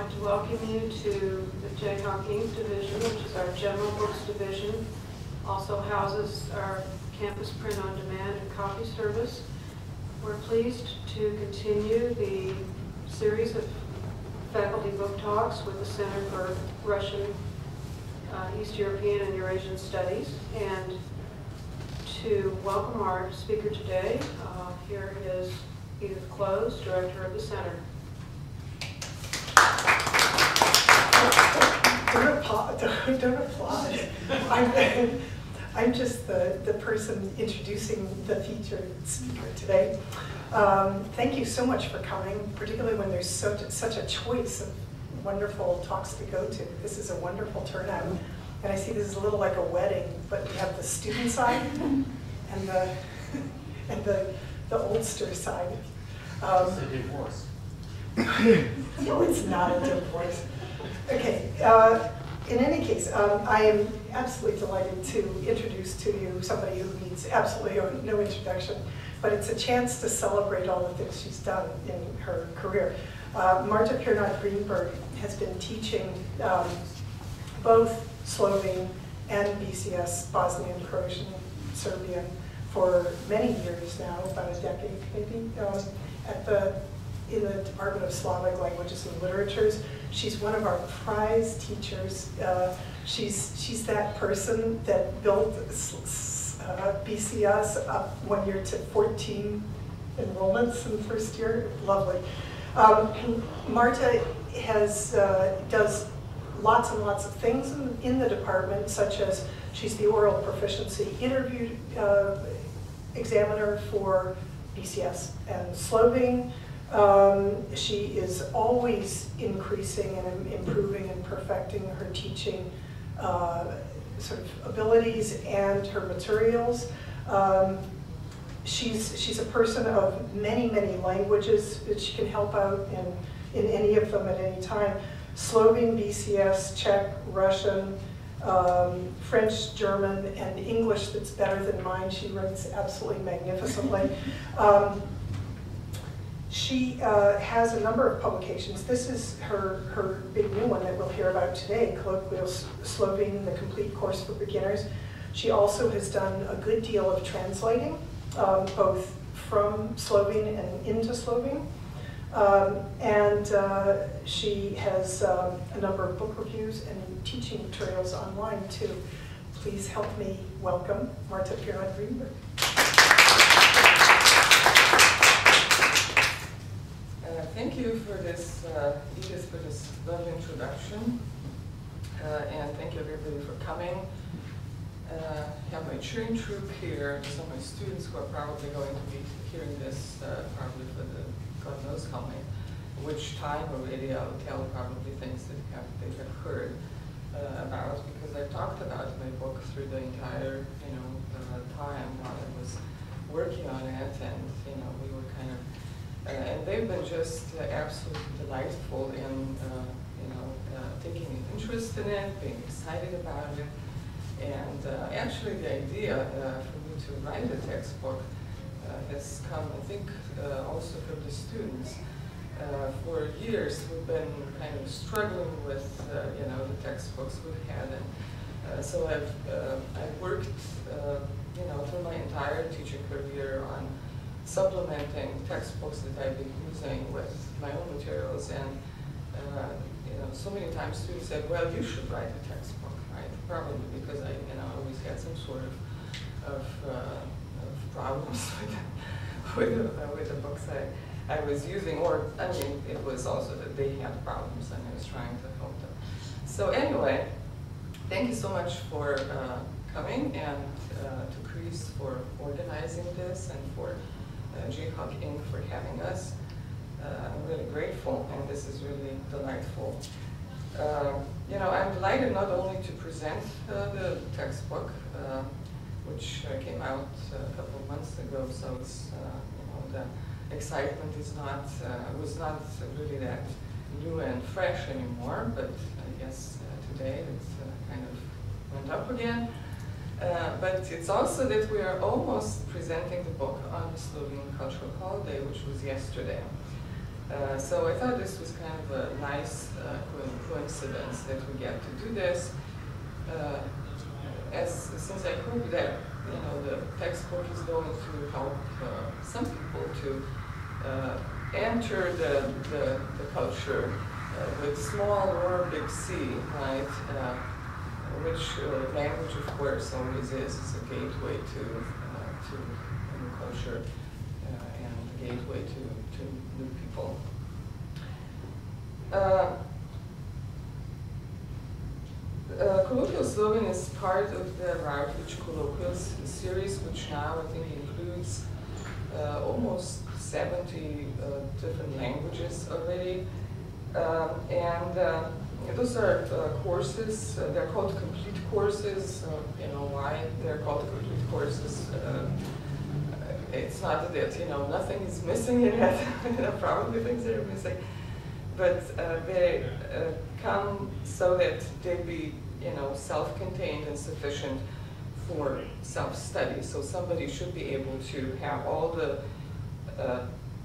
like to welcome you to the Jayhawk Inc. division, which is our general books division. Also houses our campus print-on-demand and copy service. We're pleased to continue the series of faculty book talks with the Center for Russian, East European, and Eurasian Studies. And to welcome our speaker today, here is Edith Close, Director of the Center. Don't applaud. I'm just the person introducing the featured speaker today. Thank you so much for coming, particularly when there's such a choice of wonderful talks to go to. This is a wonderful turnout. And I see this is a little like a wedding, but we have the student side and the Ulster side. It's a divorce. No, it's not a divorce. Okay, in any case, I am absolutely delighted to introduce to you somebody who needs absolutely no introduction, but it's a chance to celebrate all the things she's done in her career. Marta Pirnat-Greenberg has been teaching both Slovene and BCS, Bosnian, Croatian, Serbian, for many years now, about a decade maybe, in the Department of Slavic Languages and Literatures. She's one of our prize teachers. She's that person that built BCS up 1 year to 14 enrollments in the first year. Lovely. Marta does lots and lots of things in the department, such as she's the oral proficiency interview examiner for BCS and Slovene. She is always increasing and improving and perfecting her teaching sort of abilities and her materials. She's a person of many languages that she can help out in any of them at any time. Slovene, BCS, Czech, Russian, French, German, and English that's better than mine. She writes absolutely magnificently. She has a number of publications. This is her big new one that we'll hear about today, Colloquial Slovene, the complete course for beginners. She also has done a good deal of translating, both from Slovene and into Slovene. She has a number of book reviews and teaching materials online too. Please help me welcome Marta Pirnat-Greenberg. Thank you for this, Edith, for this lovely introduction. And thank you everybody for coming. I have my cheering troop here, some of my students who are probably going to be hearing this probably for the God knows how many, which time already I'll tell probably things that they have heard about, because I talked about my book through the entire time while I was working on it, and we were kind of and they've been just absolutely delightful in taking an interest in it, being excited about it, and actually the idea for me to write a textbook has come, I think, also from the students. For years, we've been kind of struggling with, the textbooks we've had, and so I've worked, through my entire teaching career on supplementing textbooks that I've been using with my own materials, and so many times students said, "Well, you should write a textbook, right?" Probably because I, always had some sort of problems with the books I was using, or I mean, it was also that they had problems and I was trying to help them. So anyway, thank you so much for coming, and to Chris for organizing this, and for Jayhawk Inc. for having us. I'm really grateful, and this is really delightful. I'm delighted not only to present the textbook, which came out a couple of months ago, so it's, the excitement is not, was not really that new and fresh anymore, but I guess today it kind of went up again. But it's also that we are almost presenting the book on the Slovene Cultural Holiday, which was yesterday. So I thought this was kind of a nice coincidence that we get to do this. Since I hope that the textbook is going to help some people to enter the culture with small or big C, right? Which language, of course, always is a gateway to a new culture and a gateway to new people. Colloquial Slovene is part of the Routledge Colloquials series, which now I think includes almost 70 different languages already. Those are courses. They're called complete courses. Why they're called complete courses? It's not that nothing is missing in it. There are probably things that are missing, but they come so that they be self-contained and sufficient for self-study. So somebody should be able to have all the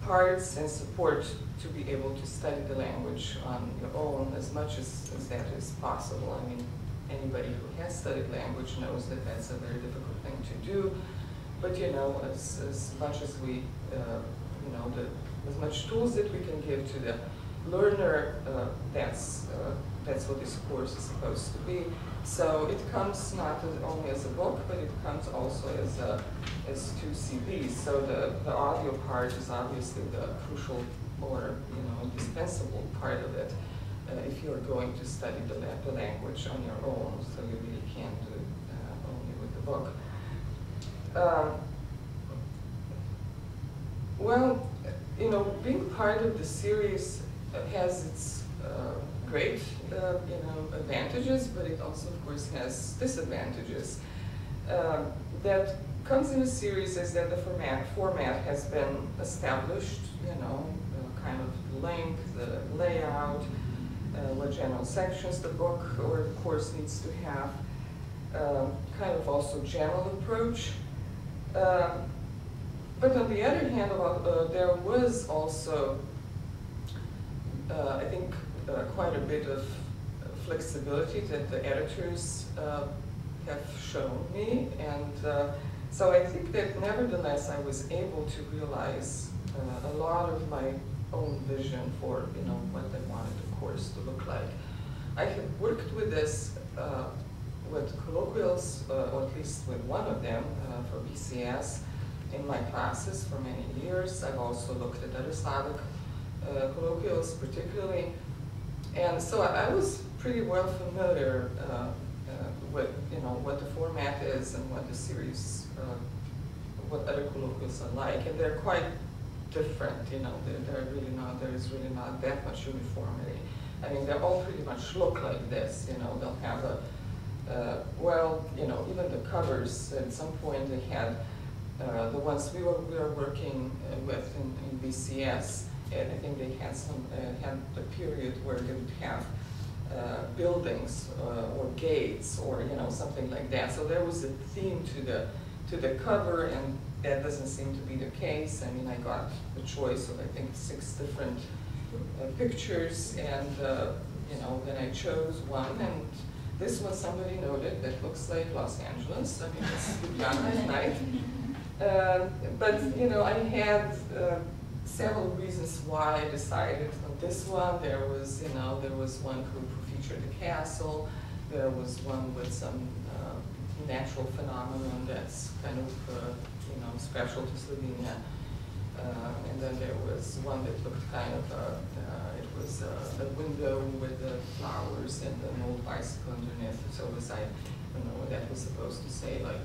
parts and support to be able to study the language on your own as much as that is possible. I mean, anybody who has studied language knows that that's a very difficult thing to do. But as much as we, as much tools that we can give to the learner, that's what this course is supposed to be. So it comes not only as a book, but it comes also as two CDs. So the audio part is obviously the crucial or indispensable part of it if you're going to study the language on your own. So you really can't do it only with the book. Well, being part of the series has its great, advantages, but it also, of course, has disadvantages. That comes in a series is that the format has been established, kind of length, the layout, what general sections the book or the course needs to have, kind of also general approach. But on the other hand, there was also, I think, quite a bit of flexibility that the editors have shown me, and so I think that nevertheless I was able to realize a lot of my own vision for what I wanted the course to look like. I have worked with this with colloquials, or at least with one of them for BCS in my classes for many years. I've also looked at other Slavic colloquials particularly, and so I was pretty well familiar with what the format is and what the series, what other colloquials are like, and they're quite different. There is really not that much uniformity. I mean, they all pretty much look like this. They'll have even the covers. At some point, they had the ones we were working with in BCS. And I think they had had a period where they would have buildings or gates or something like that. So there was a theme to the cover, and that doesn't seem to be the case. I mean, I got the choice of I think 6 different pictures, and then I chose one, and this one somebody noted that looks like Los Angeles. I mean, it's Ljubljana at night. But I had several reasons why I decided on this one. There was one who featured a castle. There was one with some natural phenomenon that's kind of special to Slovenia. And then there was one that looked kind of it was a window with the flowers and an old bicycle underneath. So I don't know what that was supposed to say, like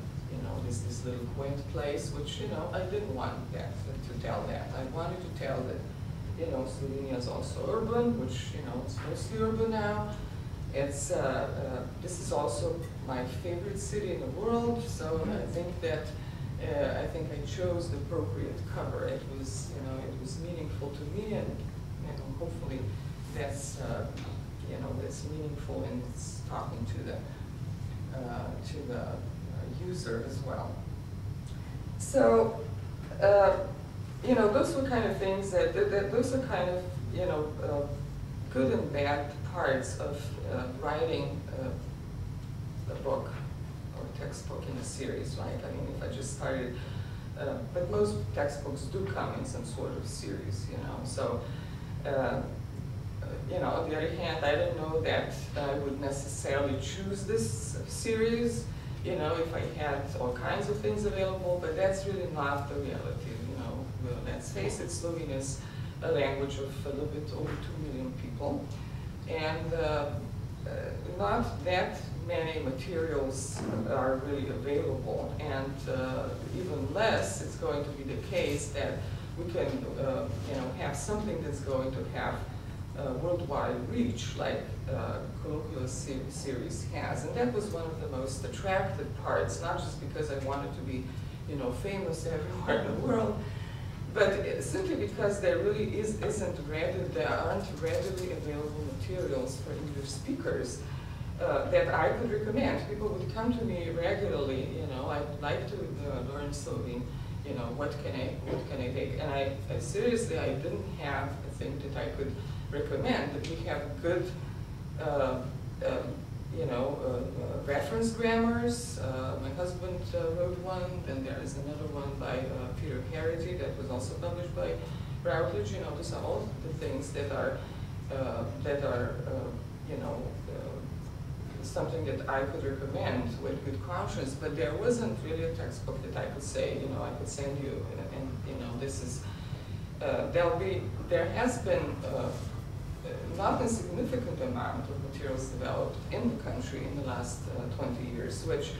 this little quaint place, which I didn't want that to tell that. I wanted to tell that Slovenia is also urban, which it's mostly urban now. It's this is also my favorite city in the world, so I think that I chose the appropriate cover. It was it was meaningful to me, and hopefully that's that's meaningful and it's talking to the user as well. So those were kind of things that those are kind of you know, good and bad parts of writing a book or textbook in a series, right? I mean, if I just started, but most textbooks do come in some sort of series, you know. So, you know, on the other hand, I don't know that I would necessarily choose this series, you know, if I had all kinds of things available, but that's really not the reality, you know. Well, let's face it, Slovene is a language of a little bit over 2 million people, and not that many materials are really available, and even less it's going to be the case that we can you know, have something that's going to have worldwide reach like Colloquial series has. And that was one of the most attractive parts, not just because I wanted to be, you know, famous everywhere in the world, but simply because there really there aren't readily available materials for English speakers that I could recommend. People would come to me regularly, you know, I'd like to learn Slovene, you know, what can I take? And I seriously, I didn't have a thing that I could recommend. But we have good, you know, reference grammars. My husband wrote one, and there is another one by Peter Harity that was also published by Routledge. You know, these are all the things that are, you know, something that I could recommend with good conscience. But there wasn't really a textbook that I could say, you know, I could send you, and you know, this is. There has been not a significant amount of materials developed in the country in the last 20 years, which,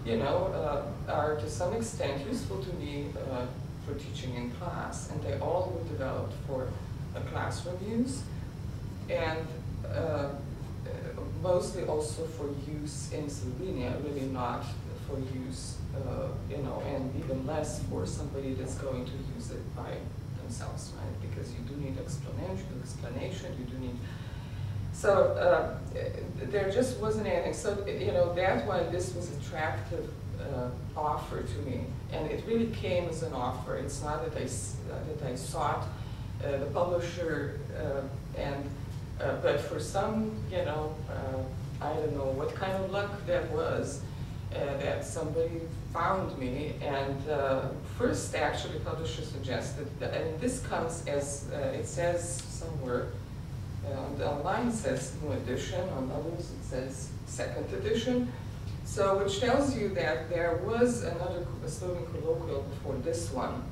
you know, are to some extent useful to me for teaching in class, and they all were developed for classroom use, and mostly also for use in Slovenia, really not for use, you know, and even less for somebody that's going to use it by themselves, right? Because you do need explanation, you do need. So there just wasn't anything. So, you know, that's why this was attractive offer to me, and it really came as an offer. It's not that I sought the publisher, but for some, you know, I don't know what kind of luck that was, that somebody found me, and first actually publisher suggested that, and this comes as, it says somewhere, on the line it says new edition, on others it says second edition, so which tells you that there was another Slovene colloquial before this one.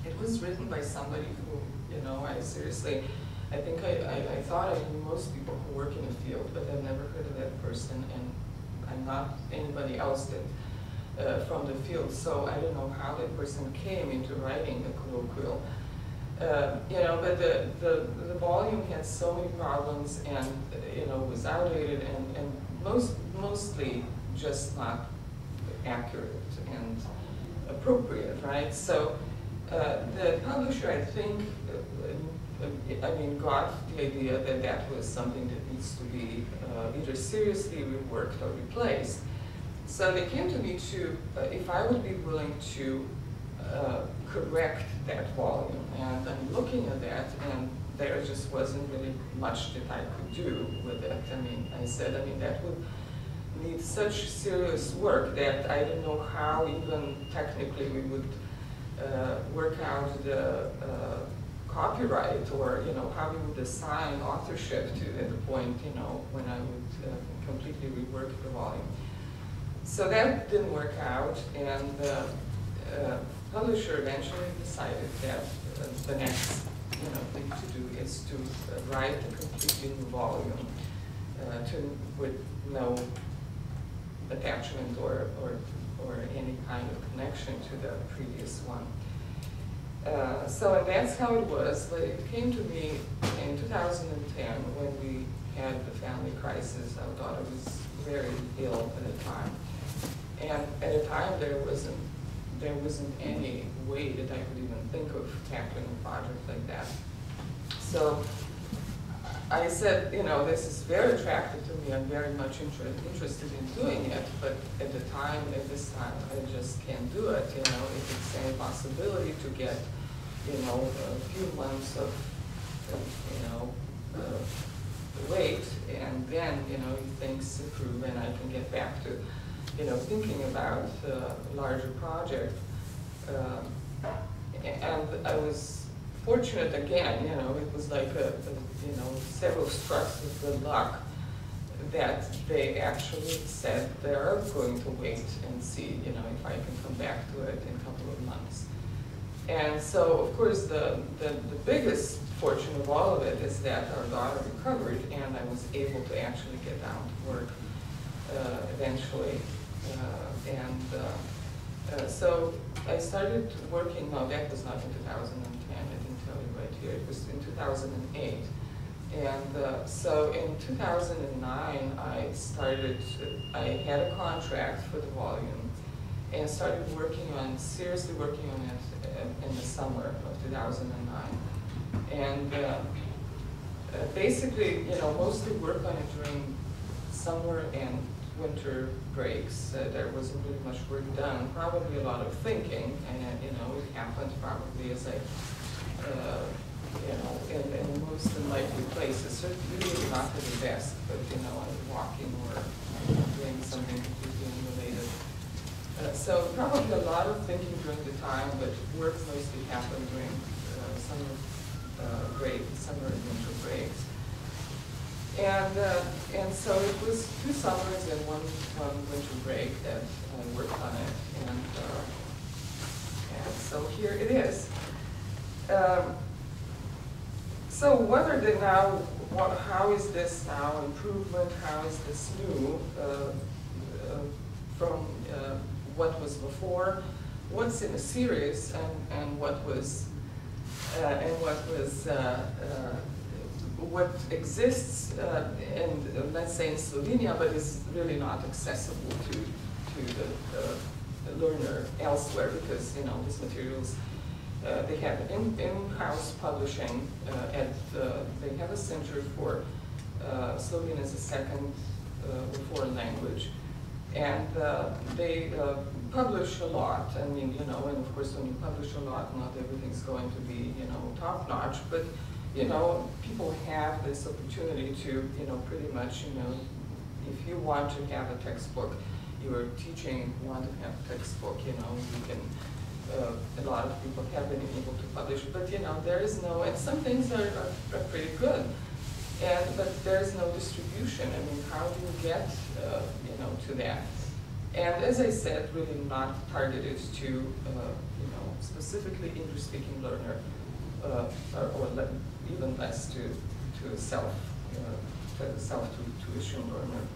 It was written by somebody who, you know, I seriously, I think I thought I knew most people who work in the field, but I've never heard of that person, and I'm not anybody else that from the field, so I don't know how that person came into writing a colloquial. You know, but the volume had so many problems, and you know, was outdated and mostly just not accurate and appropriate, right? So the publisher, I think, I mean, got the idea that that was something that needs to be either seriously reworked or replaced. So they came to me to, if I would be willing to correct that volume. And I'm looking at that, and there just wasn't really much that I could do with it. I mean, I said, I mean, that would need such serious work that I don't know how even technically we would work out the copyright, or, you know, how we would assign authorship to at the point, you know, when I would completely rework the volume. So that didn't work out, and the publisher eventually decided that the next, you know, thing to do is to write a completely new volume with no attachment or any kind of connection to the previous one. So that's how it was, but it came to me in 2010 when we had the family crisis. Our daughter was very ill at the time. And at the time there wasn't any way that I could even think of tackling a project like that. So I said, you know, this is very attractive to me. I'm very much interested in doing it, but at this time, I just can't do it. You know, if it's any possibility to get, you know, a few months of wait, and then, things improve and I can get back to, thinking about a larger project. And I was fortunate again, it was like several strokes of good luck that they actually said they're going to wait and see, if I can come back to it in a couple of months. And so, of course, the biggest fortune of all of it is that our daughter recovered and I was able to actually get down to work eventually. So I started working, no, that was not in 2010, I didn't tell you right here, it was in 2008. And so in 2009, I had a contract for the volume and started seriously working on it in the summer of 2009. And basically, mostly work on it during summer and winter breaks. There wasn't really much work done, probably a lot of thinking, and it happened probably as I in most unlikely places. So really not at the desk, but I'm walking or doing something completely unrelated. So probably a lot of thinking during the time, but work mostly happened during summer summer and winter breaks. And so it was 2 summers and one winter break that I worked on it, and so here it is. So what are the now? How is this now improvement? How is this new from what was before? What's in the series and what was what exists in let's say in Slovenia, but is really not accessible to the learner elsewhere, because these materials. They have in-house publishing, and they have a center for Slovene as a second foreign language, and they publish a lot. I mean, and of course, when you publish a lot, not everything's going to be, top-notch, but people have this opportunity to, pretty much, if you want to have a textbook, you're teaching, you want to have a textbook, you can. A lot of people have been able to publish, but there is no, and some things are pretty good, but there is no distribution. I mean, how do you get to that? And as I said, really not targeted to specifically English-speaking learner, or even less to a self-tuition learner.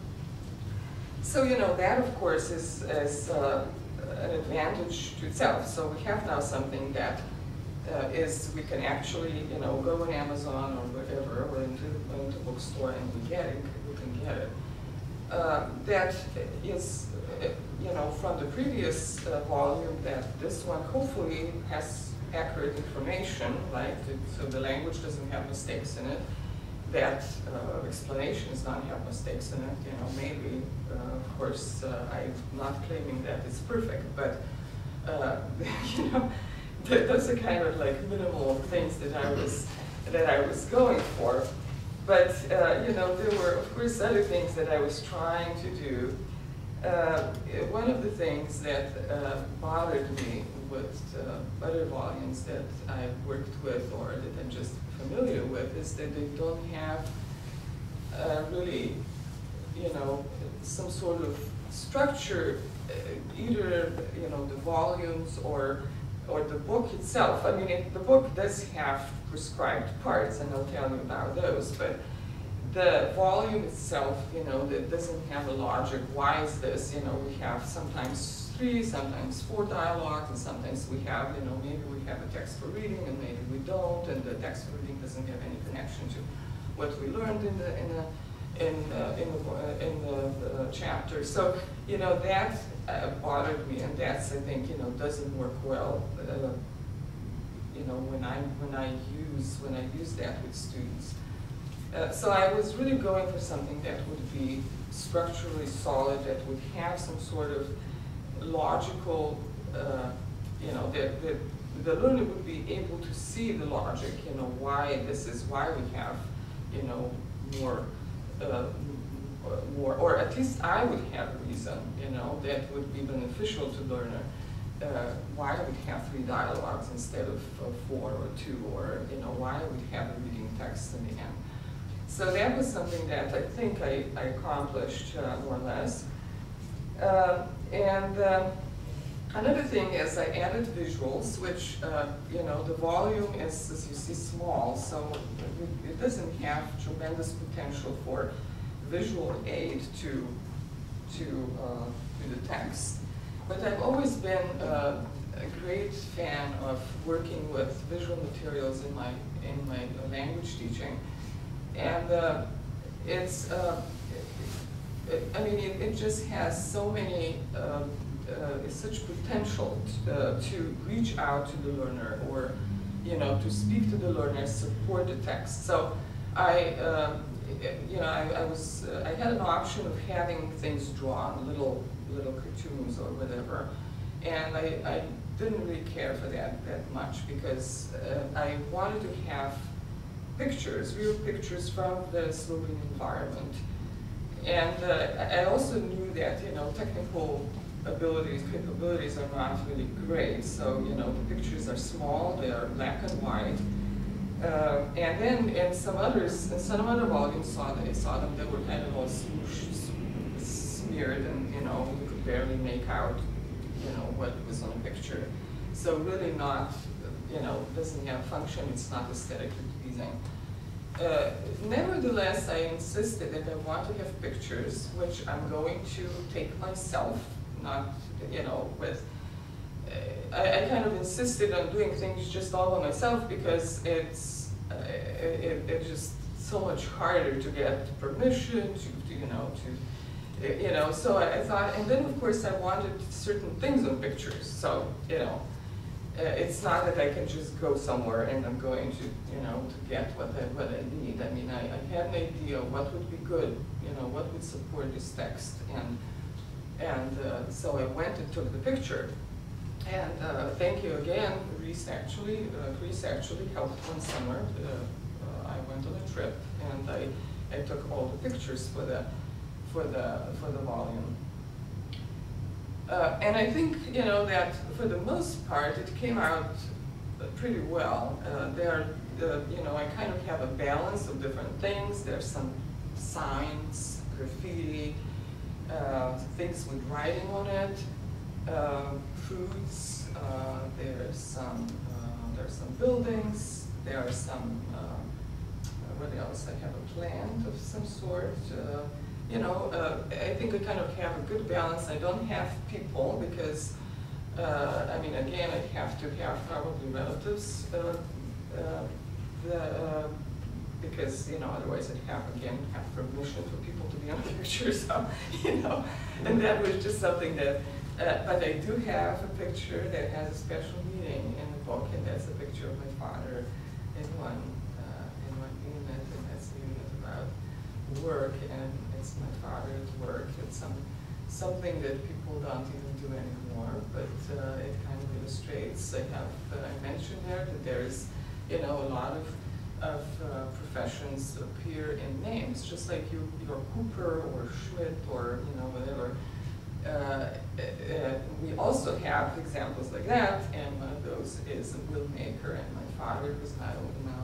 So that of course is an advantage to itself. So we have now something that we can actually, go on Amazon or whatever, or into bookstore, and we can get it. That is, from the previous volume, that this one hopefully has accurate information, right? So the language doesn't have mistakes in it. That explanations don't have mistakes in it, maybe, of course, I'm not claiming that it's perfect, but, those are kind of like minimal things that I was going for. But, there were, of course, other things that I was trying to do. One of the things that bothered me with other volumes that I've worked with or that I'm just familiar with is that they don't have really, some sort of structure, either, the volumes or the book itself. I mean, the book does have prescribed parts, and I'll tell you about those, but the volume itself, that doesn't have a logic. Why is this? We have sometimes 3, sometimes 4 dialogues, and sometimes we have, maybe we have a text for reading, and maybe we don't, and the text for reading doesn't have any connection to what we learned in the chapter. So, that bothered me, and that's, I think, doesn't work well. When I use that with students. So I was really going for something that would be structurally solid, that would have some sort of logical, that the learner would be able to see the logic, you know, why this is why we have, you know, more, or at least I would have a reason, you know, that would be beneficial to the learner. Why we have 3 dialogues instead of 4 or 2, or, you know, why we have a reading text in the end. So that was something that I think I accomplished more or less. Another thing is I added visuals, which, you know, the volume is, as you see, small, so it doesn't have tremendous potential for visual aid to the text. But I've always been a great fan of working with visual materials in my language teaching, and it's I mean it just has so many such potential to reach out to the learner, or you know, to speak to the learner, support the text. So I had an option of having things drawn, little cartoons or whatever, and I didn't really care for that much, because I wanted to have pictures, real pictures from the Slovene environment. And I also knew that, you know, technical capabilities are not really great, so, you know, the pictures are small, they are black and white. And then in some other volumes I saw them, they were kind of all smooshed, smeared, and, you know, you could barely make out, you know, what was on a picture. So really not, you know, doesn't have function, it's not aesthetically pleasing. Nevertheless, I insisted that I want to have pictures, which I'm going to take myself, not, you know, with, I kind of insisted on doing things just all by myself, because it's just so much harder to get permission, so I thought, and then of course I wanted certain things on pictures, so, you know, it's not that I can just go somewhere and I'm going to, you know, to get what I need. I mean, I had an idea of what would be good, you know, what would support this text, and so I went and took the picture. And thank you again, Chris actually helped one summer. I went on a trip and I took all the pictures for the volume. And I think, you know, that for the most part it came out pretty well. You know, I kind of have a balance of different things. There's some signs, graffiti, things with writing on it, foods. There's some buildings. There are some. What else? I have a plant of some sort. You know, I think I kind of have a good balance. I don't have people because, I mean, again, I have to have probably relatives, because, you know, otherwise I'd have permission for people to be on the picture, so, you know, and that was just something that, but I do have a picture that has a special meaning in the book, and that's a picture of my father in one unit, and that's a unit about work, and it's my father's work. It's something that people don't even do anymore, but it kind of illustrates. I mentioned there that there's, you know, a lot of professions appear in names, just like you're Cooper or Schmidt or, you know, whatever. We also have examples like that, and one of those is a will maker, and my father, who's now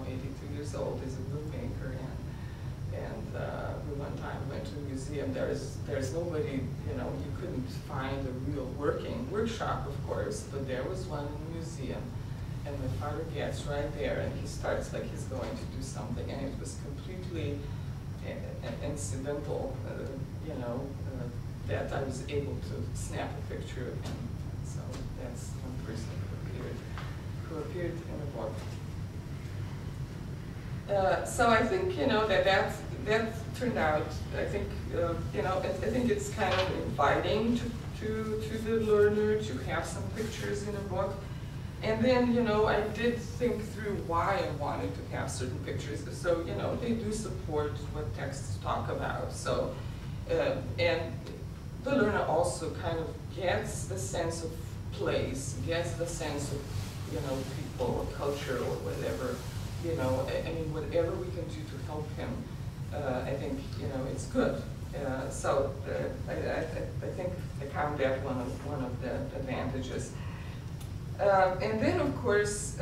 82 years old, is a will maker, and we one time went to a museum. There's nobody, you know, you couldn't find a real working workshop, of course, but there was one in the museum, and my father gets right there, and he starts like he's going to do something, and it was completely incidental, you know, that I was able to snap a picture of him. So that's one person who appeared in the book. So I think, you know, that turned out, I think, you know, I think it's kind of inviting to the learner to have some pictures in a book. And then, you know, I did think through why I wanted to have certain pictures. So, you know, they do support what texts talk about. So, and the learner also kind of gets the sense of place, gets the sense of you know, people or culture or whatever, you know, I mean, whatever we can do to help him, I think, you know, it's good. So I think I count that one of the advantages. And then, of course,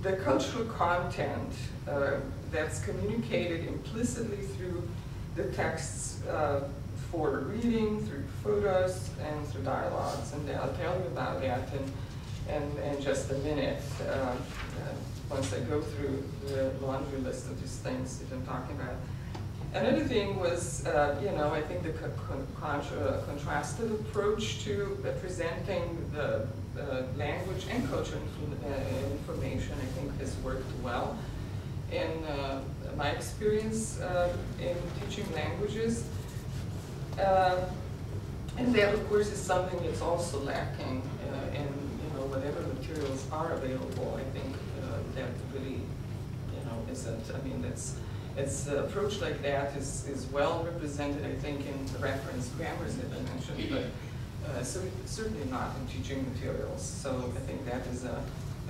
the cultural content that's communicated implicitly through the texts for reading, through photos, and through dialogues. And I'll tell you about that in just a minute, once I go through the laundry list of these things that I'm talking about. Another thing was, you know, I think the contrasted approach to presenting the language and cultural information, I think, has worked well. In my experience in teaching languages, and that, of course, is something that's also lacking in, you know, whatever materials are available. I think that really, you know, isn't. I mean, it's an approach like that is well represented, I think, in the reference grammars that I mentioned, but certainly not in teaching materials. So I think that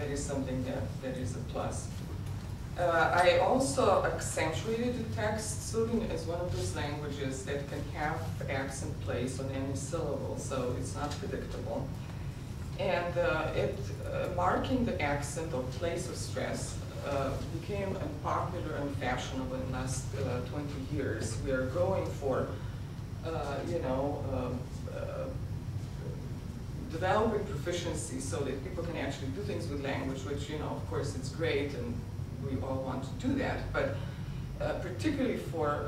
is something that is a plus. I also accentuated the text. Slovene is one of those languages that can have accent placed on any syllable, so it's not predictable. And marking the accent or place of stress became unpopular and fashionable in the last 20 years. We are going for, you know, developing proficiency so that people can actually do things with language, which, you know, of course, it's great, and we all want to do that. But particularly for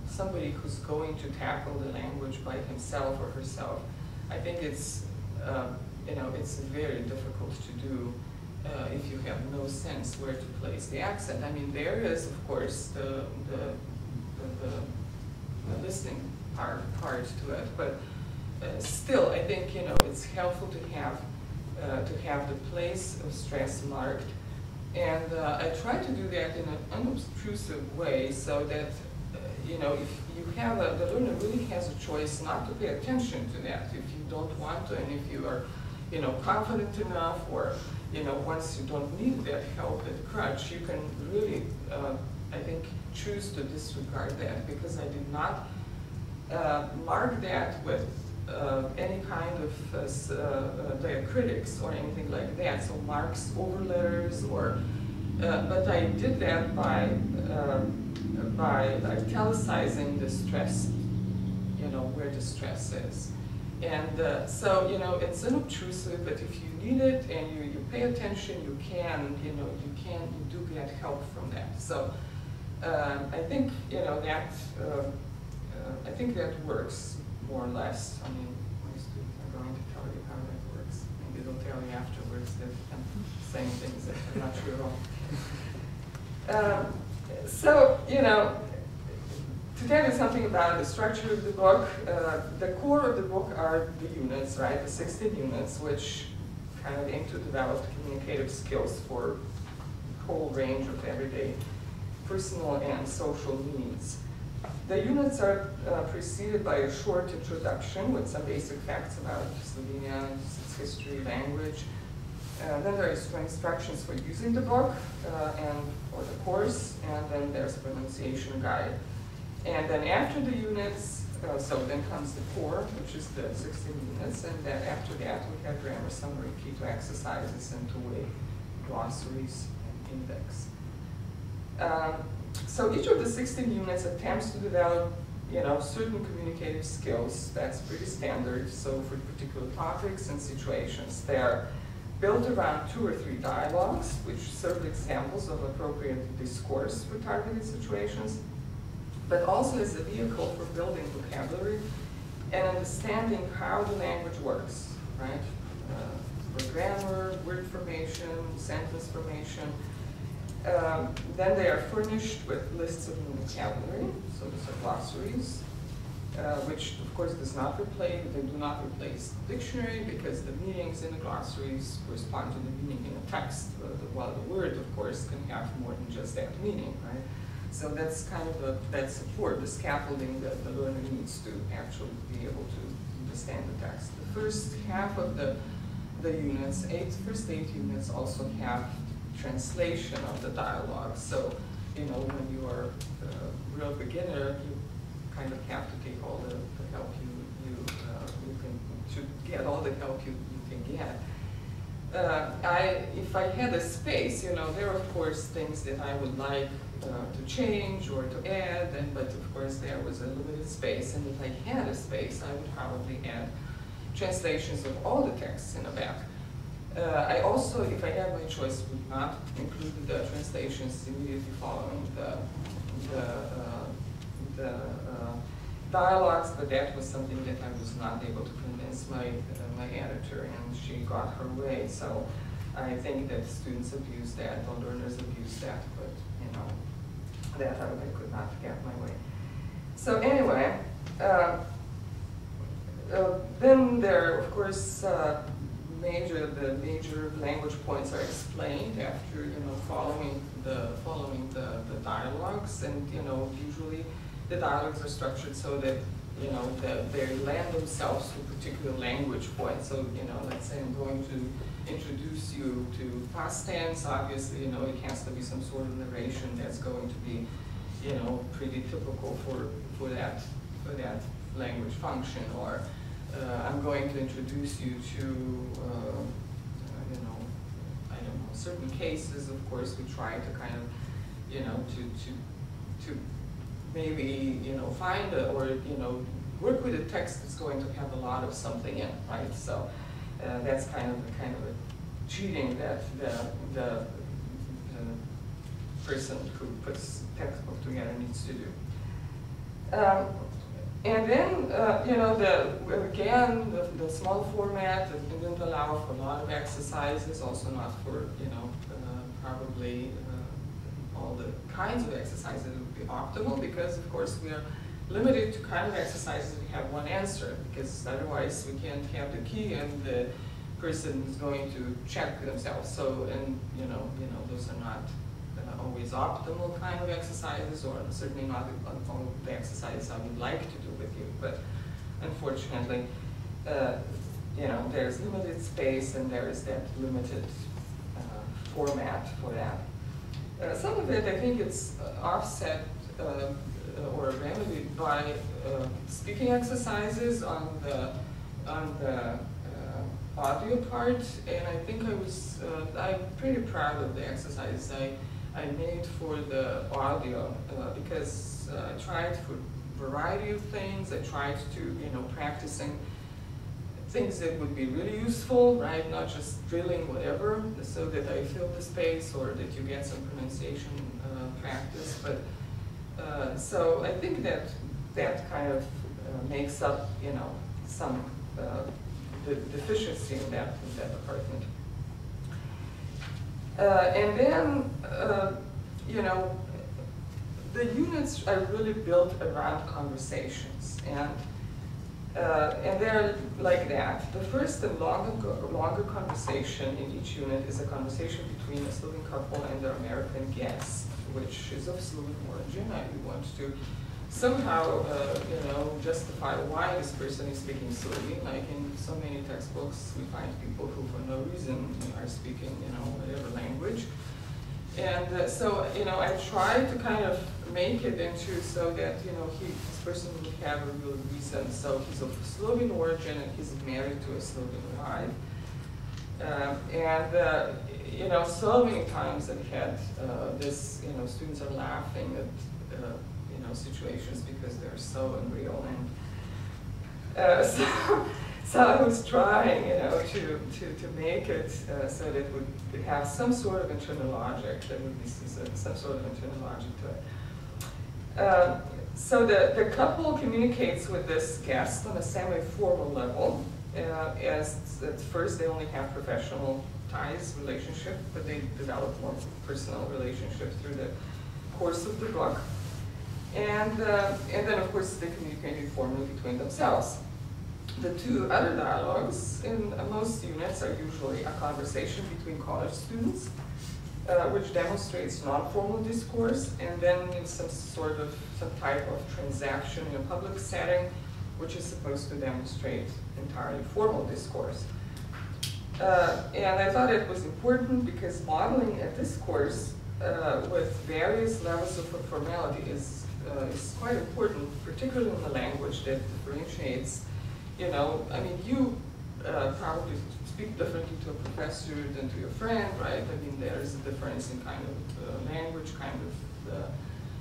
somebody who's going to tackle the language by himself or herself, I think it's, you know, it's very difficult to do if you have no sense where to place the accent. I mean, there is, of course, the listening part to it, but still, I think, you know, it's helpful to have the place of stress marked, and I try to do that in an unobtrusive way, so that you know, if you have the learner really has a choice not to pay attention to that if you don't want to, and if you are, you know, confident enough, or you know, once you don't need that help at crutch, you can really, I think, choose to disregard that, because I did not mark that with any kind of diacritics or anything like that, so marks over letters, or but I did that by italicizing the stress, you know, where the stress is. And so, you know, it's unobtrusive, but if you need it and you pay attention, you can, you know, you do get help from that. So I think, you know, that, I think that works more or less. I mean, my students are going to tell you how that works. Maybe they'll tell you afterwards that I'm saying things that I'm not sure of. So, you know, to tell you something about the structure of the book, the core of the book are the units, right? The 16 units, which kind of aim to develop communicative skills for a whole range of everyday personal and social needs. The units are preceded by a short introduction with some basic facts about Slovenia, its history, language. Then there is instructions for using the book and for the course, and then there's a pronunciation guide. And then after the units, so then comes the core, which is the 16 units, and then after that we have grammar summary, key to exercises, and two-way glossaries and index. So each of the 16 units attempts to develop, you know, certain communicative skills. That's pretty standard. So for particular topics and situations, they are built around 2 or 3 dialogues, which serve examples of appropriate discourse for targeted situations, but also as a vehicle for building vocabulary and understanding how the language works, right? For grammar, word formation, sentence formation. Then they are furnished with lists of new vocabulary, so these are glossaries, which of course does not replace, they do not replace the dictionary, because the meanings in the glossaries correspond to the meaning in a text, while the word, of course, can have more than just that meaning, right? So that's kind of that support, the scaffolding that the learner needs to actually be able to understand the text. The first half of the the units, first eight units also have translation of the dialogue. So, you know, when you are a real beginner, you kind of have to take all the help you can, to get all the help you can get. If I had a space, you know, there are of course things that I would like to change or to add, but of course there was a limited space, and if I had a space, I would probably add translations of all the texts in the back. I also, if I had my choice, would not include the translations immediately following the dialogues, but that was something that I was not able to convince my editor, and she got her way. So I think that students abuse that, or learners abuse that, but you know, that I could not get my way. So anyway, then there, of course, the major language points are explained after, you know, following the dialogues, and you know, usually the dialogues are structured so that, you know, they lend themselves to particular language points. So, you know, let's say I'm going to introduce you to past tense. Obviously, you know, it has to be some sort of narration that's going to be, you know, pretty typical for that language function. Or I'm going to introduce you to, you know, I don't know, certain cases. Of course, we try to kind of, you know, to maybe, you know, find or, you know, work with a text that's going to have a lot of something in, right? So that's kind of a cheating that the person who puts textbook together needs to do. And then, you know, the small format didn't allow for a lot of exercises, also not for, you know, probably all the kinds of exercises that would be optimal, because of course we are limited to kind of exercises that have one answer, because otherwise we can't have the key and the person is going to check themselves. So, and you know, those are not always optimal kind of exercises, or certainly not all the exercises I would like to do with you. But unfortunately, you know, there's limited space and there is that limited format for that. Some of it, I think it's offset or remedied by speaking exercises on the audio part, and I think I'm pretty proud of the exercises I made for the audio, because I tried for a variety of things. I tried to, you know, practicing things that would be really useful, right? Not just drilling whatever, so that I fill the space or that you get some pronunciation practice. But so I think that kind of makes up, you know, some the deficiency in that department. And then, you know, the units are really built around conversations, and they're like that. The first and longer conversation in each unit is a conversation between a Slovene couple and their American guest, which is of Slovene origin. I want to somehow, you know, justify why this person is speaking Slovene. Like in so many textbooks, we find people who, for no reason, are speaking, you know, whatever language. And so, you know, I try to kind of make it into so that, you know, this person would have a real reason. So he's of Slovene origin and he's married to a Slovene wife. You know, so many times I've had this, you know, students are laughing at, you know, situations because they're so unreal. And so I was trying, you know, to make it so that it would have some sort of internal logic. There would be some sort of internal logic to it. So the couple communicates with this guest on a semi-formal level. As at first they only have professional ties, relationship, but they develop more personal relationship through the course of the book. And then of course they communicate informally between themselves. The two other dialogues in most units are usually a conversation between college students, which demonstrates non-formal discourse, and then some type of transaction in a public setting, which is supposed to demonstrate entirely formal discourse. And I thought it was important because modeling a discourse with various levels of formality is quite important, particularly in the language that differentiates, you know, I mean, you probably speak differently to a professor than to your friend, right? I mean, there is a difference in kind of language, kind of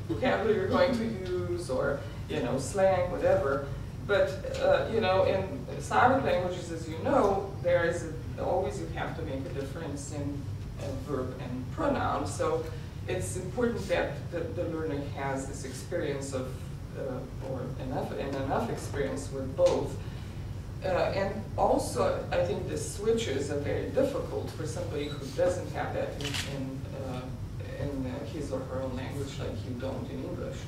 vocabulary you're going to use, or, you know, slang, whatever. But, you know, in Slavic languages, as you know, there is always you have to make a difference in verb and pronoun. So it's important that the learner has this experience of, or enough experience with both. And also, I think the switches are very difficult for somebody who doesn't have that in his or her own language, like you don't in English.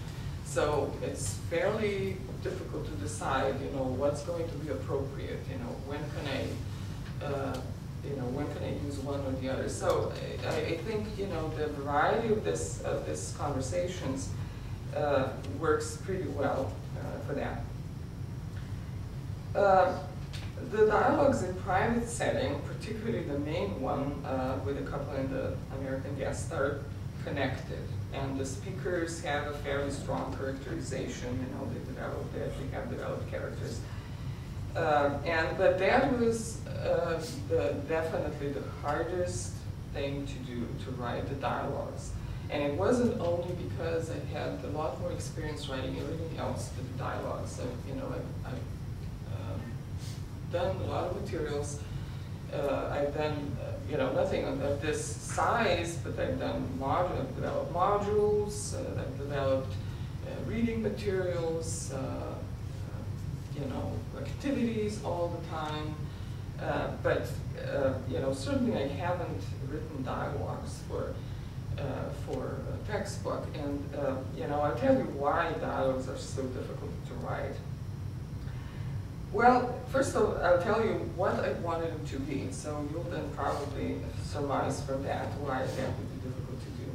So it's fairly difficult to decide, you know, what's going to be appropriate. You know, when can I use one or the other? So I think, you know, the variety of this conversations works pretty well for that. The dialogues in private setting, particularly the main one with a couple in the American guest, are connected, and the speakers have a fairly strong characterization. You know, they have developed characters, but that was definitely the hardest thing to do, to write the dialogues. And it wasn't only because I had a lot more experience writing everything else than the dialogues. So, you know, I've done a lot of materials. I've done, you know, nothing of this size, but I've developed modules, I've developed reading materials, you know, activities all the time. But you know, certainly I haven't written dialogues for a textbook. And you know, I'll tell you why dialogues are so difficult to write. Well, first of all, I'll tell you what I wanted them to be, so you'll then probably surmise from that why that would be difficult to do.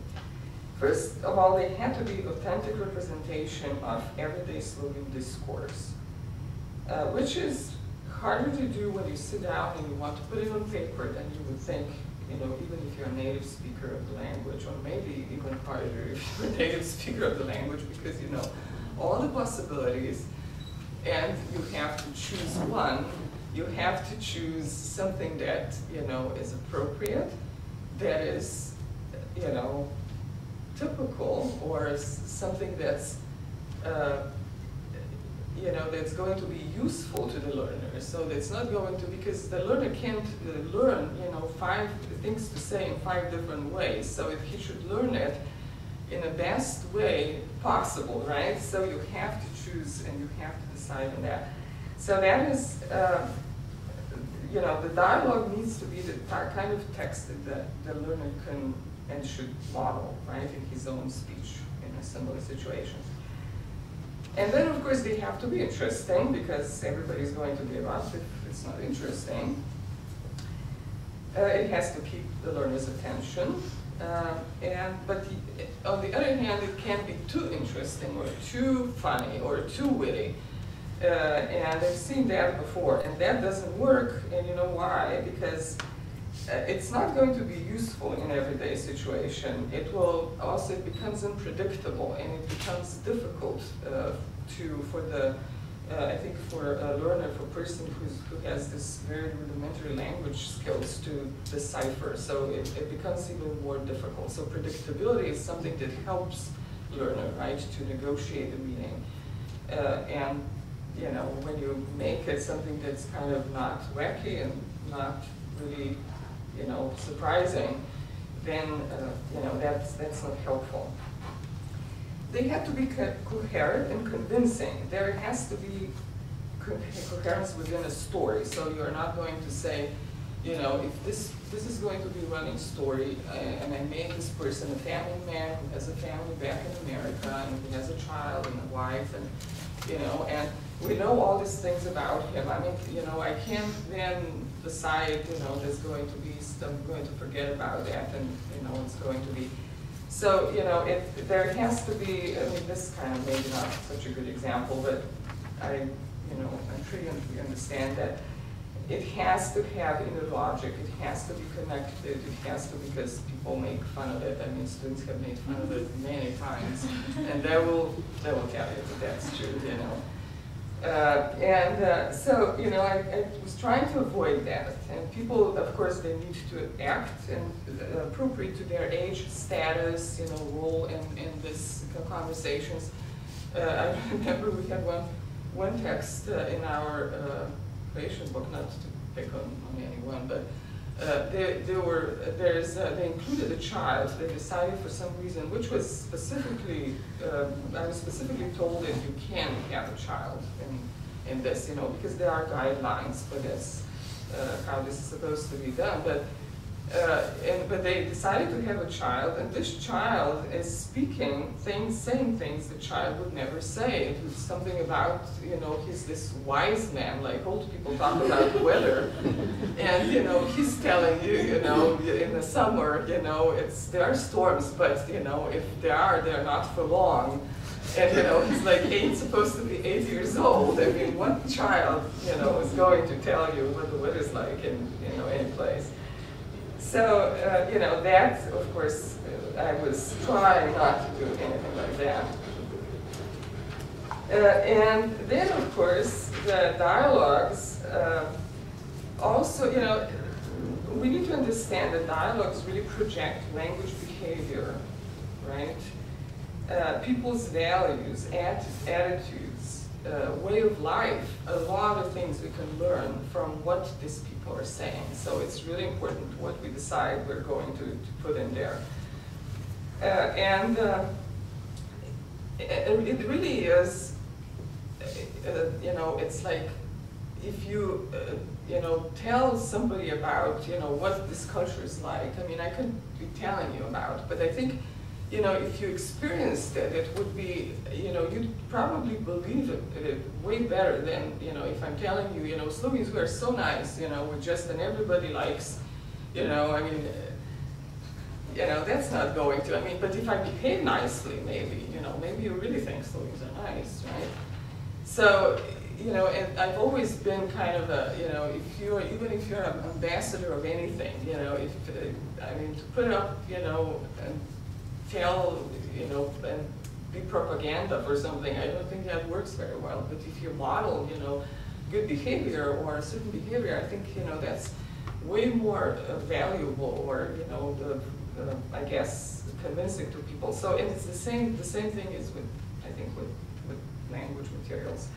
First of all, they had to be authentic representation of everyday Slovene discourse, which is harder to do when you sit down and you want to put it on paper, and you would think, you know, even if you're a native speaker of the language, or maybe even harder if you're a native speaker of the language, because you know all the possibilities, and you have to choose one. You have to choose something that, you know, is appropriate, that is, you know, typical, or something that's, you know, that's going to be useful to the learner. So that's not going to, because the learner can't learn, you know, 5 things to say in 5 different ways. So if he should learn it in the best way possible, right? So you have to choose, and you have to decide on that. So that is, you know, the dialogue needs to be the kind of text that the learner can and should model, right, in his own speech in a similar situation. And then, of course, they have to be interesting, because everybody's going to give up if it's not interesting. It has to keep the learner's attention. But on the other hand, it can be too interesting, or too funny, or too witty. And I've seen that before, and that doesn't work, and you know why? Because it's not going to be useful in everyday situation. It will also, it becomes unpredictable, and it becomes difficult I think for a learner, for a person who has this very rudimentary language skills to decipher. So it becomes even more difficult. So predictability is something that helps learner, right, to negotiate the meaning. And you know, when you make it something that's kind of not wacky and not really, you know, surprising, then you know, that's not helpful. They have to be coherent and convincing. There has to be coherence within a story. So you're not going to say, you know, if this is going to be a running story, and I made this person a family man who has a family back in America, and he has a child and a wife, and you know, and we know all these things about him. I mean, you know, I can't then decide, you know, there's going to be, I'm going to forget about that, and you know, it's going to be. So, you know, there has to be, I mean, this kind of maybe not such a good example, but I'm sure you understand that it has to have inner logic, it has to be connected, it has to, because people make fun of it. I mean, students have made fun of it many times, and they will tell you that that's true, you know. So, you know, I was trying to avoid that. And people, of course, they need to act and appropriate to their age, status, you know, role in this conversations. I remember we had one text in our creation book, not to pick on anyone, but they included a child. They decided for some reason, which was specifically, I was specifically told that you can have a child in this, you know, because there are guidelines for this, how this is supposed to be done. But they decided to have a child, and this child is speaking things, saying things the child would never say. It was something about, you know, he's this wise man, like old people talk about the weather, and, you know, he's telling you, you know, in the summer, you know, there are storms, but, you know, if they're not for long. And, you know, he's like supposed to be 8 years old. I mean, what child, you know, is going to tell you what the weather's like in, you know, any place? So, you know, that, of course, I was trying not to do anything like that. And then, of course, the dialogues also, you know, we need to understand that dialogues really project language behavior, right? People's values, attitudes, way of life, a lot of things we can learn from what these people are saying. So it's really important what we decide we're going to put in there. It really is, you know, it's like if you, you know, tell somebody about, you know, what this culture is like. I mean, I could be telling you about, but I think, you know, if you experienced it, it would be, you know, you'd probably believe it way better than, you know, if I'm telling you, you know, Slovenes who are so nice, you know, and everybody likes, you know, I mean, you know, that's not going to, I mean, but if I behave nicely, maybe, you know, maybe you really think Slovenes are nice, right? So, you know, and I've always been kind of a, you know, even if you're an ambassador of anything, you know, I mean, to put up, you know, and tell, you know, and be propaganda for something, I don't think that works very well. But if you model, you know, good behavior or a certain behavior, I think, you know, that's way more valuable, or, you know, I guess, convincing to people. So, and it's the same thing is with, I think, with language materials.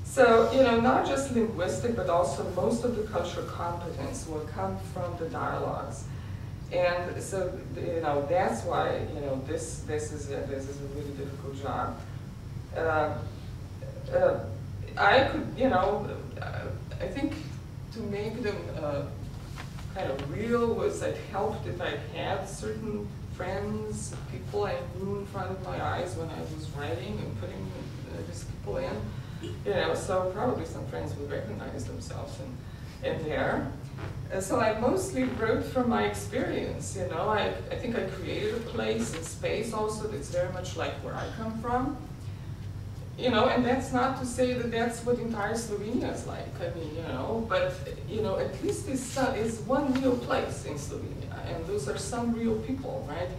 So, you know, not just linguistic, but also most of the cultural competence will come from the dialogues. And so, you know, that's why, you know, this is a really difficult job. I could, you know, I think to make them kind of real was it helped if I had certain friends, people I knew in front of my eyes when I was writing and putting these people in. You know, so probably some friends would recognize themselves in there. So I mostly wrote from my experience, you know. I think I created a place and space also that's very much like where I come from. You know, and that's not to say that that's what entire Slovenia is like. I mean, you know, but, you know, at least this is one real place in Slovenia, and those are some real people, right?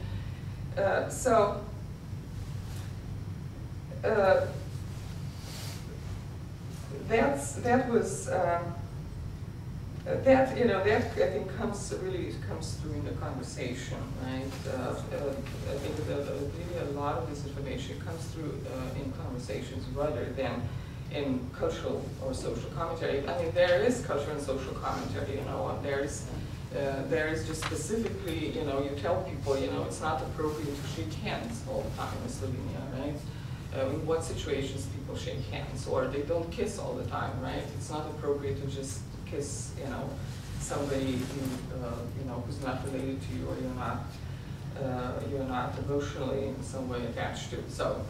That you know, that I think comes through in the conversation, right? I think really a lot of this information comes through in conversations rather than in cultural or social commentary. I mean, there is cultural and social commentary, you know, and there is just specifically, you know, you tell people, you know, it's not appropriate to shake hands all the time in Slovenia, right? In what situations people shake hands, or they don't kiss all the time, right? It's not appropriate to just kiss, you know, somebody who, you know, who's not related to you, or you're not emotionally in some way attached to. So,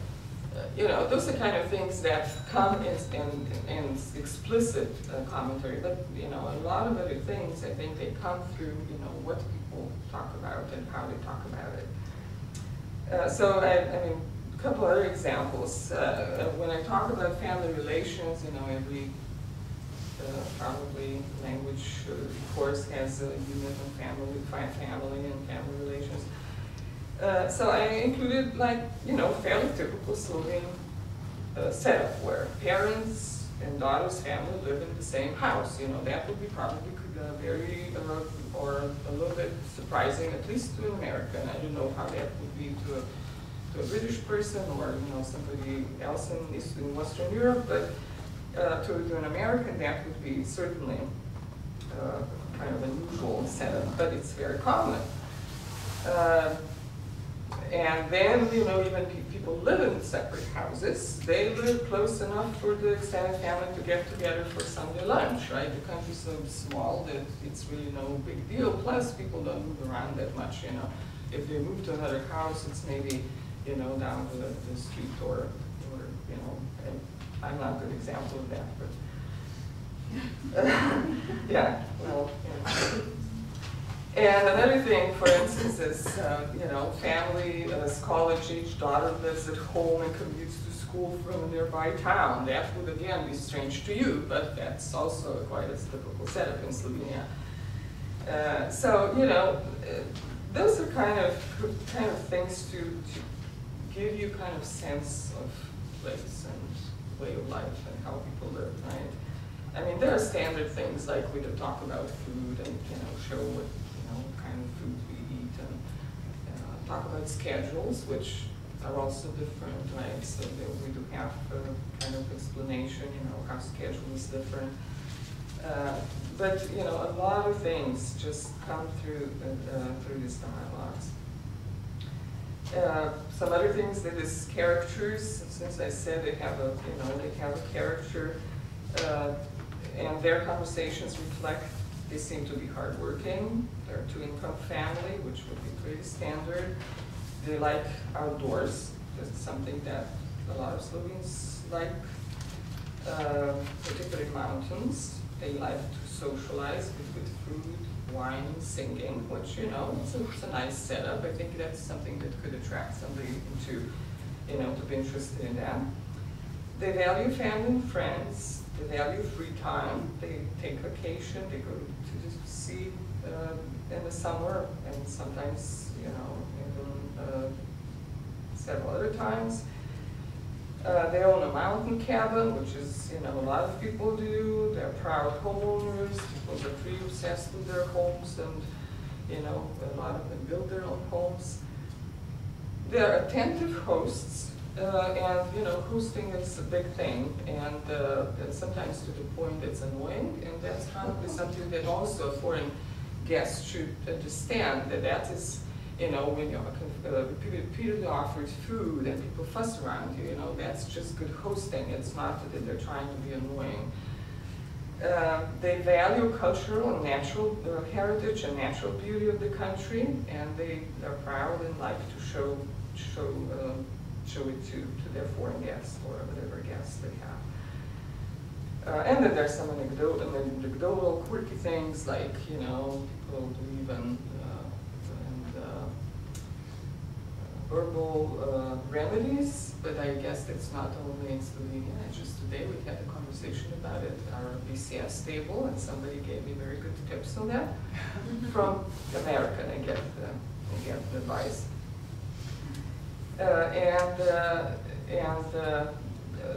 you know, those are kind of things that come in explicit commentary. But, you know, a lot of other things, I think, they come through, you know, what people talk about and how they talk about it. So, I mean, a couple other examples. When I talk about family relations, you know, every probably language, of course, has a unit of family and family relations. So I included, like, you know, fairly typical Slovene setup where parents and daughter's family live in the same house. You know, that would be probably very, or a little bit surprising, at least to an American. I don't know how that would be to a British person or, you know, somebody else in Western Europe, but to an American, that would be certainly kind of unusual setup, but it's very common. And then, you know, even people live in separate houses. They live close enough for the extended family to get together for Sunday lunch, right? The country's so small that it's really no big deal. Plus, people don't move around that much, you know. If they move to another house, it's maybe, you know, down the street or you know, and I'm not a good example of that, but yeah, well, yeah. And another thing, for instance, is, you know, family, college-age daughter lives at home and commutes to school from a nearby town. That would, again, be strange to you, but that's also quite a typical setup in Slovenia. So, you know, those are kind of things to give you kind of sense of place and way of life and how people live, right? I mean, there are standard things like we could talk about food and, you know, show what, you know, kind of food we eat and talk about schedules, which are also different, right? So we do have a kind of explanation, you know, how schedule is different. But, you know, a lot of things just come through these dialogues. Some other things that is characters, since I said they have a, you know, they have a character, and their conversations reflect they seem to be hardworking. They're a two-income family, which would be pretty standard. They like outdoors. That's something that a lot of Slovenes like, particularly mountains. They like to socialize with food, wine, singing, which, you know, it's a nice setup. I think that's something that could attract somebody into, you know, to be interested in that. They value family and friends. They value free time. They take vacation. They go to the sea in the summer, and sometimes, you know, even several other times. They own a mountain cabin, which is, you know, a lot of people do. They're proud homeowners. People are pretty obsessed with their homes, and, you know, a lot of them build their own homes. They're attentive hosts, and, you know, hosting is a big thing, and sometimes to the point that's annoying, and that's probably something that also foreign guests should understand, that is, you know, when you're repeatedly offered food and people fuss around you, you know, that's just good hosting. It's not that they're trying to be annoying. They value cultural and natural heritage and natural beauty of the country, and they are proud and like to show it to their foreign guests or whatever guests they have. And then there's some anecdotal, quirky things like, you know, people do even herbal remedies, but I guess that's not only in Slovenia. Just today we had a conversation about it at our BCS table, and somebody gave me very good tips on that. From America, I get the advice.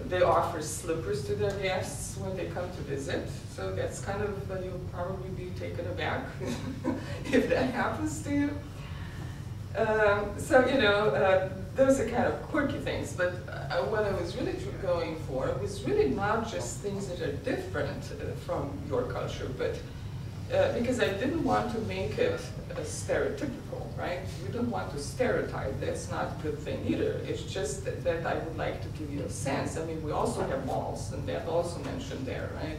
They offer slippers to their guests when they come to visit. So that's kind of, you'll probably be taken aback if that happens to you. So, you know, those are kind of quirky things, but what I was really going for was really not just things that are different from your culture, but because I didn't want to make it stereotypical, right? We don't want to stereotype. That's not a good thing either. It's just that I would like to give you a sense. I mean, we also have malls, and that's also mentioned there, right?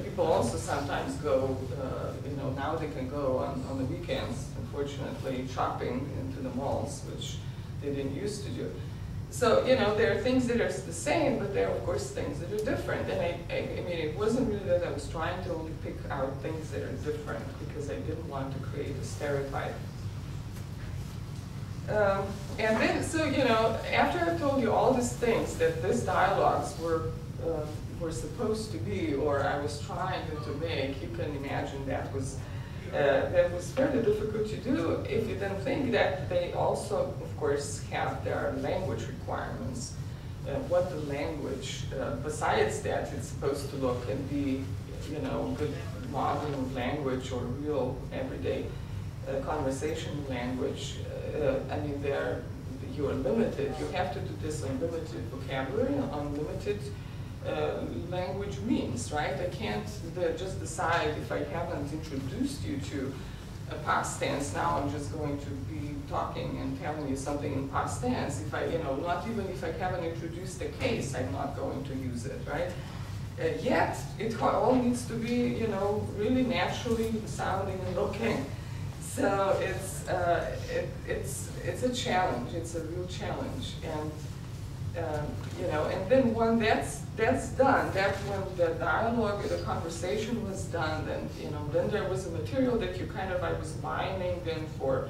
People also sometimes go, you know, now they can go on the weekends, unfortunately, shopping into the malls, which they didn't used to do. So, you know, there are things that are the same, but there are, of course, things that are different. And I mean, it wasn't really that I was trying to only pick out things that are different, because I didn't want to create a stereotype. And then, so, you know, after I told you all these things, that these dialogues were were supposed to be, or I was trying to make, you can imagine that was fairly difficult to do if you then think that they also, of course, have their language requirements. What the language, besides that, it's supposed to look and be, you know, good modeling language or real everyday conversation language. I mean, you are limited. You have to do this on limited vocabulary, on limited language means, right? I can't just decide if I haven't introduced you to a past tense. Now I'm just going to be talking and telling you something in past tense. If I, you know, not even if I haven't introduced a case, I'm not going to use it, right? Yet it all needs to be, you know, really naturally sounding and looking. So it's a challenge. It's a real challenge, and you know, and then when that's done, that's when the dialogue, the conversation was done. Then you know, then there was a material that you kind of I was mining then for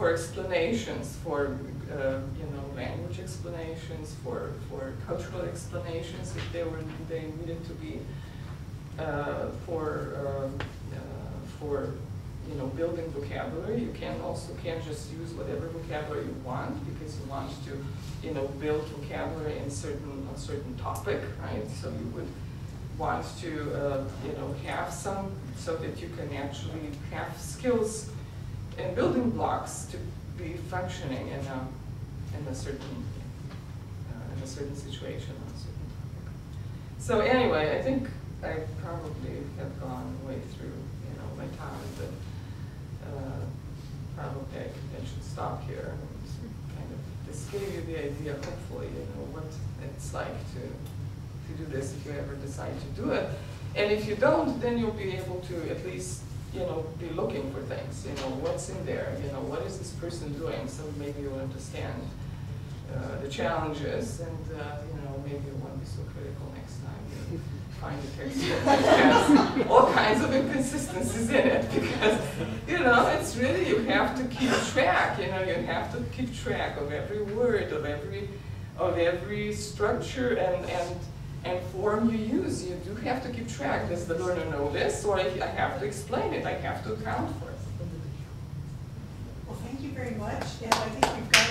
explanations, for you know, language explanations, for cultural explanations if they needed to be, for you know, building vocabulary. You can't just use whatever vocabulary you want, because you want to, you know, build vocabulary in a certain topic, right? So you would want to, you know, have some, so that you can actually have skills and building blocks to be functioning in a certain situation, on a certain topic. So anyway, I think I probably have gone way through, you know, my time, but probably I should stop here and kind of just give you the idea, hopefully, you know, what it's like to do this if you ever decide to do it. And if you don't, then you'll be able to at least, you know, be looking for things, you know, what's in there, you know, what is this person doing, so maybe you'll understand the challenges, and, you know, maybe you won't be so critical next time. You find a text that has all kinds of inconsistencies in it, because, you know, it's really, you have to keep track, you know, you have to keep track of every word, of every structure and form you use. You do have to keep track. Does the learner know this, or I have to explain it, I have to account for it. Well, thank you very much, and I think we've got